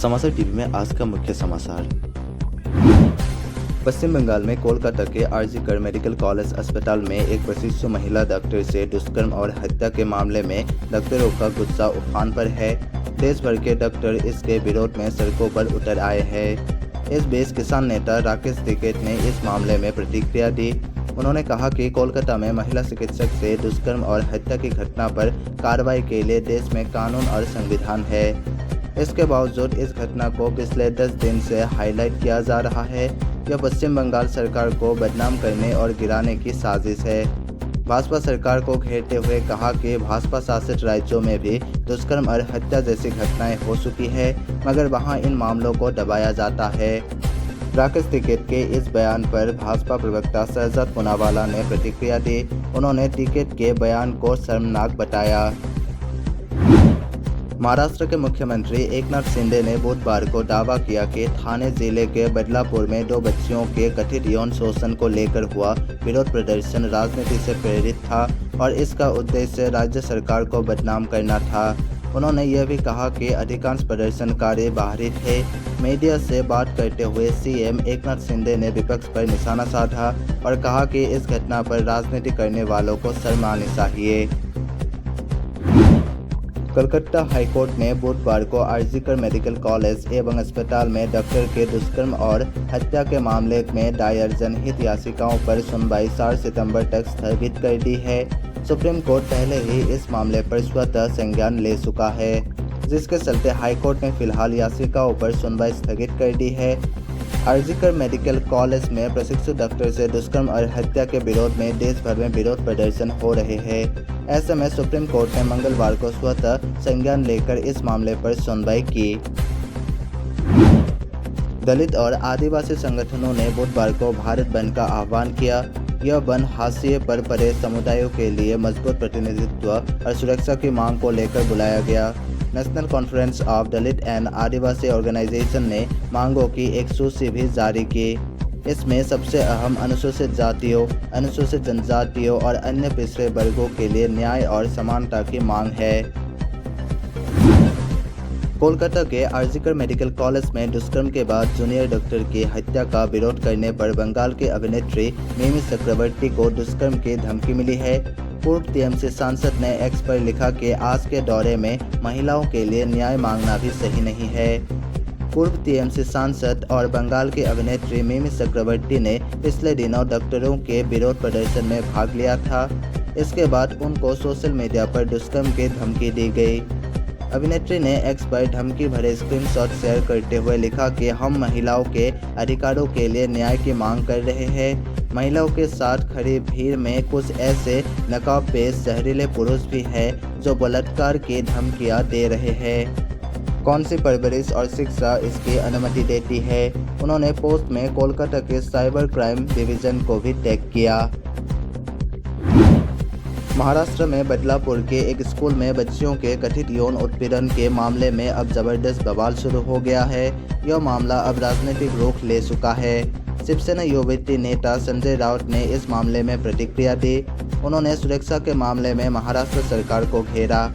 समाचार टीवी में आज का मुख्य समाचार। पश्चिम बंगाल में कोलकाता के आरजी मेडिकल कॉलेज अस्पताल में एक प्रशिक्षु महिला डॉक्टर से दुष्कर्म और हत्या के मामले में डॉक्टरों का गुस्सा उफान पर है। देश भर के डॉक्टर इसके विरोध में सड़कों पर उतर आए हैं। इस बीच किसान नेता राकेश टिकैत ने इस मामले में प्रतिक्रिया दी। उन्होंने कहा कि कोलकाता में महिला चिकित्सक से दुष्कर्म और हत्या की घटना पर कार्रवाई के लिए देश में कानून और संविधान है। इसके बावजूद इस घटना को पिछले 10 दिन से हाईलाइट किया जा रहा है। यह पश्चिम बंगाल सरकार को बदनाम करने और गिराने की साजिश है। भाजपा सरकार को घेरते हुए कहा कि भाजपा शासित राज्यों में भी दुष्कर्म और हत्या जैसी घटनाएं हो चुकी है, मगर वहां इन मामलों को दबाया जाता है। राकेश टिकैत के इस बयान पर भाजपा प्रवक्ता शहजाद पूनावाला ने प्रतिक्रिया दी। उन्होंने टिकैत के बयान को शर्मनाक बताया। महाराष्ट्र के मुख्यमंत्री एकनाथ शिंदे ने बुधवार को दावा किया कि ठाणे जिले के बदलापुर में 2 बच्चियों के कथित यौन शोषण को लेकर हुआ विरोध प्रदर्शन राजनीति से प्रेरित था और इसका उद्देश्य राज्य सरकार को बदनाम करना था। उन्होंने यह भी कहा कि अधिकांश प्रदर्शनकारी बाहरी थे। मीडिया से बात करते हुए सीएम एकनाथ शिंदे ने विपक्ष पर निशाना साधा और कहा कि इस घटना पर राजनीति करने वालों को शर्म आनी चाहिए। कलकत्ता हाईकोर्ट ने बुधवार को आरजी मेडिकल कॉलेज एवं अस्पताल में डॉक्टर के दुष्कर्म और हत्या के मामले में दायर जनहित याचिकाओं पर सुनवाई 4 सितंबर तक स्थगित कर दी है। सुप्रीम कोर्ट पहले ही इस मामले पर स्वतः संज्ञान ले चुका है, जिसके चलते हाईकोर्ट ने फिलहाल याचिकाओं पर सुनवाई स्थगित कर दी है। आरजी मेडिकल कॉलेज में प्रशिक्षु डॉक्टर से दुष्कर्म और हत्या के विरोध में देश भर में विरोध प्रदर्शन हो रहे हैं। ऐसे में सुप्रीम कोर्ट ने मंगलवार को स्वतः संज्ञान लेकर इस मामले पर सुनवाई की। दलित और आदिवासी संगठनों ने बुधवार को भारत बंद का आह्वान किया। यह बंद हाशिए पर पड़े समुदायों के लिए मजबूत प्रतिनिधित्व और सुरक्षा की मांग को लेकर बुलाया गया। National conference of Dalit and Adivasi organisation ने मांगों की एक सूची भी जारी की। इसमें सबसे अहम अनुसूचित जातियों, अनुसूचित जनजातियों और अन्य पिछड़े वर्गों के लिए न्याय और समानता की मांग है। कोलकाता के आरजी मेडिकल कॉलेज में दुष्कर्म के बाद जूनियर डॉक्टर की हत्या का विरोध करने पर बंगाल के अभिनेत्री मिमी चक्रवर्ती को दुष्कर्म की धमकी मिली है। पूर्व टीएमसी सांसद ने एक्स पर लिखा कि आज के दौरे में महिलाओं के लिए न्याय मांगना भी सही नहीं है। पूर्व टीएमसी सांसद और बंगाल की अभिनेत्री मिमी चक्रवर्ती ने पिछले दिनों डॉक्टरों के विरोध प्रदर्शन में भाग लिया था। इसके बाद उनको सोशल मीडिया पर दुष्कर्म की धमकी दी गई। अभिनेत्री ने एक्स पर धमकी भरे स्क्रीनशॉट शेयर करते हुए लिखा कि हम महिलाओं के अधिकारों के लिए न्याय की मांग कर रहे हैं। महिलाओं के साथ खड़ी भीड़ में कुछ ऐसे नकाबपोश जहरीले पुरुष भी हैं जो बलात्कार की धमकियां दे रहे हैं। कौन सी परवरिश और शिक्षा इसकी अनुमति देती है? उन्होंने पोस्ट में कोलकाता के साइबर क्राइम डिवीजन को भी टैग किया। महाराष्ट्र में बदलापुर के एक स्कूल में बच्चियों के कथित यौन उत्पीड़न के मामले में अब जबरदस्त बवाल शुरू हो गया है। यह मामला अब राजनीतिक रुख ले चुका है। शिवसेना युवती नेता संजय राउत ने इस मामले में प्रतिक्रिया दी। उन्होंने सुरक्षा के मामले में महाराष्ट्र सरकार को घेरा।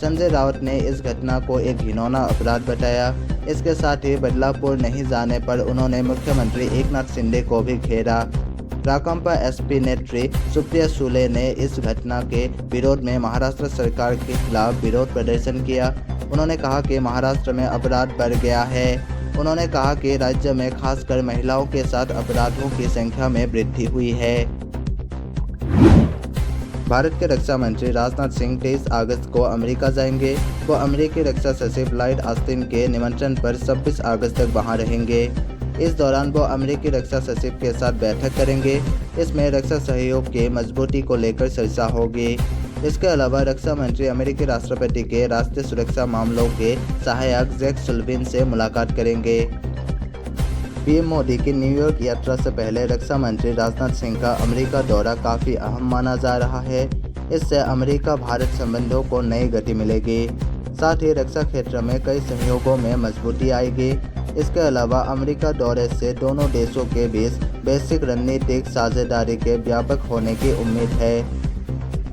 संजय राउत ने इस घटना को एक घिनौना अपराध बताया। इसके साथ ही बदलापुर नहीं जाने पर उन्होंने मुख्यमंत्री एकनाथ शिंदे को भी घेरा। राकांपा एसपी नेत्री सुप्रिया सुले ने इस घटना के विरोध में महाराष्ट्र सरकार के खिलाफ विरोध प्रदर्शन किया। उन्होंने कहा कि महाराष्ट्र में अपराध बढ़ गया है। उन्होंने कहा कि राज्य में खासकर महिलाओं के साथ अपराधों की संख्या में वृद्धि हुई है। भारत के रक्षा मंत्री राजनाथ सिंह 23 अगस्त को अमेरिका जाएंगे। वो अमेरिकी रक्षा सचिव लॉयड ऑस्टिन के निमंत्रण पर 26 अगस्त तक वहां रहेंगे। इस दौरान वो अमेरिकी रक्षा सचिव के साथ बैठक करेंगे। इसमें रक्षा सहयोग की मजबूती को लेकर चर्चा होगी। इसके अलावा रक्षा मंत्री अमेरिकी राष्ट्रपति के राष्ट्रीय सुरक्षा मामलों के सहायक जैक सुल्लिवन से मुलाकात करेंगे। पीएम मोदी की न्यूयॉर्क यात्रा से पहले रक्षा मंत्री राजनाथ सिंह का अमेरिका दौरा काफ़ी अहम माना जा रहा है। इससे अमेरिका भारत संबंधों को नई गति मिलेगी। साथ ही रक्षा क्षेत्र में कई सहयोगों में मजबूती आएगी। इसके अलावा अमेरिका दौरे से दोनों देशों के बीच वैश्विक रणनीतिक साझेदारी के व्यापक होने की उम्मीद है।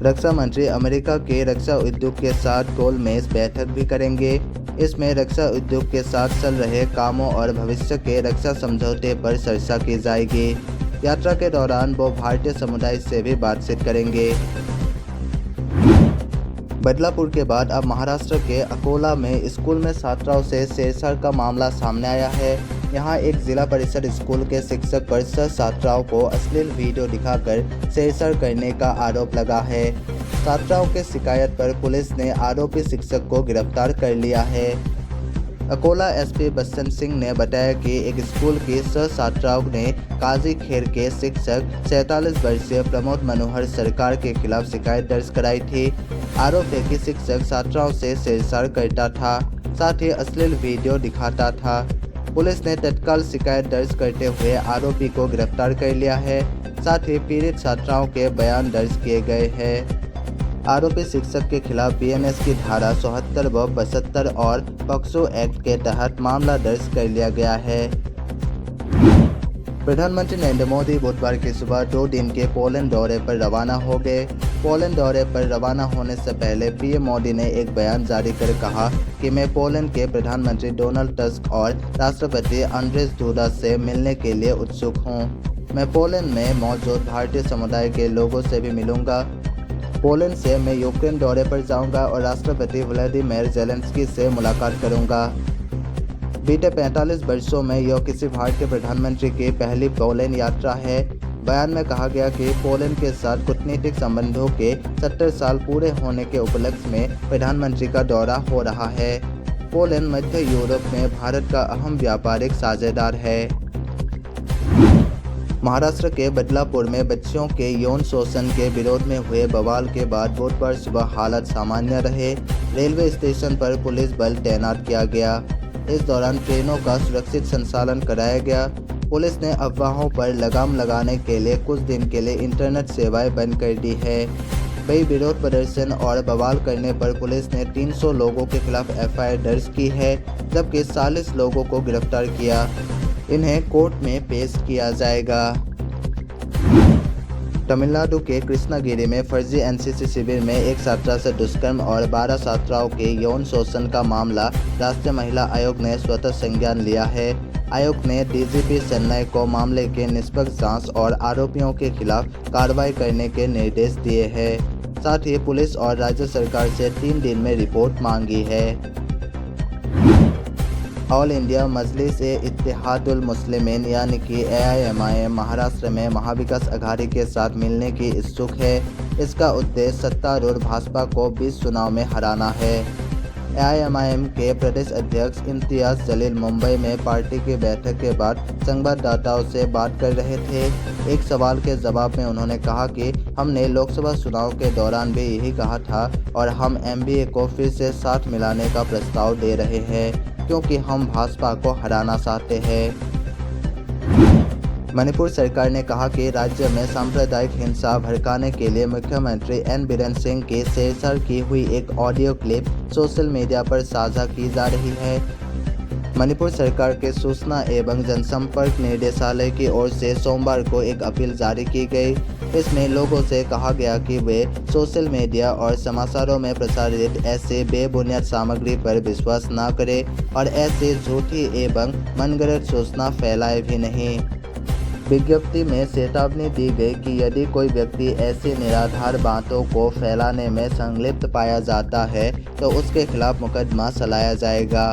रक्षा मंत्री अमेरिका के रक्षा उद्योग के साथ गोलमेज बैठक भी करेंगे। इसमें रक्षा उद्योग के साथ चल रहे कामों और भविष्य के रक्षा समझौते पर चर्चा की जाएगी। यात्रा के दौरान वो भारतीय समुदाय से भी बातचीत करेंगे। बदलापुर के बाद अब महाराष्ट्र के अकोला में स्कूल में छात्राओं से छेड़छाड़ का मामला सामने आया है। यहां एक जिला परिषद स्कूल के शिक्षक पर छात्राओं को अश्लील वीडियो दिखाकर छेड़छाड़ करने का आरोप लगा है। छात्राओं के शिकायत पर पुलिस ने आरोपी शिक्षक को गिरफ्तार कर लिया है। अकोला एसपी बसंत सिंह ने बताया कि एक स्कूल की छात्राओं ने काजी खेर के शिक्षक 47 वर्षीय प्रमोद मनोहर सरकार के खिलाफ शिकायत दर्ज कराई थी। आरोप है कि शिक्षक छात्राओं से छेड़छाड़ करता था, साथ ही अश्लील वीडियो दिखाता था। पुलिस ने तत्काल शिकायत दर्ज करते हुए आरोपी को गिरफ्तार कर लिया है। साथ ही पीड़ित छात्राओं के बयान दर्ज किए गए हैं। आरोपी शिक्षक के खिलाफ बीएनएस की धारा 74 व 72 और पॉक्सो एक्ट के तहत मामला दर्ज कर लिया गया है। प्रधानमंत्री नरेंद्र मोदी बुधवार की सुबह 2 दिन के पोलैंड दौरे पर रवाना हो गए। पोलैंड दौरे पर रवाना होने से पहले पीएम मोदी ने एक बयान जारी कर कहा कि मैं पोलैंड के प्रधानमंत्री डोनाल्ड टस्क और राष्ट्रपति अंड्रेज दुदा से मिलने के लिए उत्सुक हूं। मैं पोलैंड में मौजूद भारतीय समुदाय के लोगों से भी मिलूंगा। पोलैंड से मैं यूक्रेन दौरे पर जाऊंगा और राष्ट्रपति व्लादिमीर ज़ेलेंस्की से मुलाकात करूंगा। बीते 45 वर्षों में यह किसी भारतीय प्रधानमंत्री की पहली पोलैंड यात्रा है। बयान में कहा गया कि पोलैंड के साथ कूटनीतिक संबंधों के 70 साल पूरे होने के उपलक्ष्य में प्रधानमंत्री का दौरा हो रहा है। पोलैंड मध्य यूरोप में भारत का अहम व्यापारिक साझेदार है। महाराष्ट्र के बदलापुर में बच्चियों के यौन शोषण के विरोध में हुए बवाल के बाद बुधवार सुबह हालत सामान्य रहे। रेलवे स्टेशन पर पुलिस बल तैनात किया गया। इस दौरान ट्रेनों का सुरक्षित संचालन कराया गया। पुलिस ने अफवाहों पर लगाम लगाने के लिए कुछ दिन के लिए इंटरनेट सेवाएं बंद कर दी है। कई विरोध प्रदर्शन और बवाल करने पर पुलिस ने 300 लोगों के खिलाफ एफआईआर दर्ज की है, जबकि 40 लोगों को गिरफ्तार किया। इन्हें कोर्ट में पेश किया जाएगा। तमिलनाडु के कृष्णागिरी में फर्जी एनसीसी शिविर में एक छात्रा से दुष्कर्म और 12 छात्राओं के यौन शोषण का मामला राष्ट्रीय महिला आयोग ने स्वतः संज्ञान लिया है। आयोग ने डीजीपी चेन्नई को मामले के निष्पक्ष जांच और आरोपियों के खिलाफ कार्रवाई करने के निर्देश दिए हैं। साथ ही पुलिस और राज्य सरकार से 3 दिन में रिपोर्ट मांगी है। ऑल इंडिया मजलिस-ए-इत्तेहादुल मुस्लिमीन यानी कि AIMIM महाराष्ट्र में महाविकास अघाड़ी के साथ मिलने की इच्छुक है। इसका उद्देश्य सत्तारूढ़ भाजपा को 20 चुनाव में हराना है। AIMIM के प्रदेश अध्यक्ष इम्तियाज जलील मुंबई में पार्टी की बैठक के बाद संवाददाताओं से बात कर रहे थे। एक सवाल के जवाब में उन्होंने कहा कि हमने लोकसभा चुनाव के दौरान भी यही कहा था और हम MBA को फिर से साथ मिलाने का प्रस्ताव दे रहे हैं क्योंकि हम भाजपा को हराना चाहते हैं। मणिपुर सरकार ने कहा कि राज्य में सांप्रदायिक हिंसा भड़काने के लिए मुख्यमंत्री N बीरेन सिंह की छेड़छाड़ की हुई एक ऑडियो क्लिप सोशल मीडिया पर साझा की जा रही है। मणिपुर सरकार के सूचना एवं जनसंपर्क निदेशालय की ओर से सोमवार को एक अपील जारी की गई। इसमें लोगों से कहा गया कि वे सोशल मीडिया और समाचारों में प्रसारित ऐसे बेबुनियाद सामग्री पर विश्वास न करें और ऐसे झूठी एवं मनगढ़ंत सूचना फैलाए भी नहीं। विज्ञप्ति में चेतावनी दी गई कि यदि कोई व्यक्ति ऐसी निराधार बातों को फैलाने में संलिप्त पाया जाता है तो उसके खिलाफ मुकदमा चलाया जाएगा।